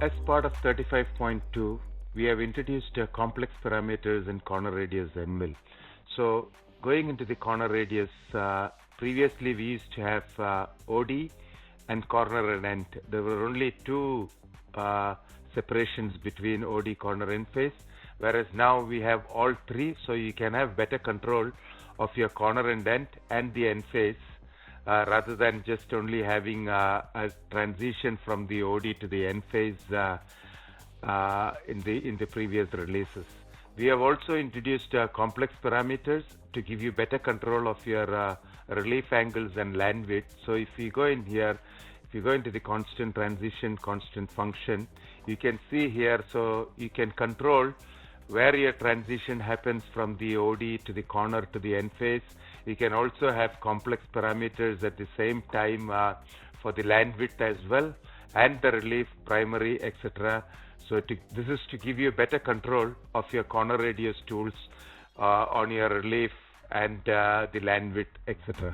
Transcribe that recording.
As part of 35.2, we have introduced complex parameters in corner radius ML. So going into the corner radius, previously we used to have OD and corner and end. There were only two separations between OD, corner, and face, whereas now we have all three, so you can have better control of your corner and end and the end face, rather than just only having a transition from the OD to the end phase in the previous releases. We have also introduced complex parameters to give you better control of your relief angles and land width. So if you go in here, if you go into the constant transition, constant function, you can see here, so you can control where your transition happens from the OD to the corner to the end face. You can also have complex parameters at the same time for the land width as well, and the relief, primary, etc. So this is to give you better control of your corner radius tools on your relief and the land width, etc.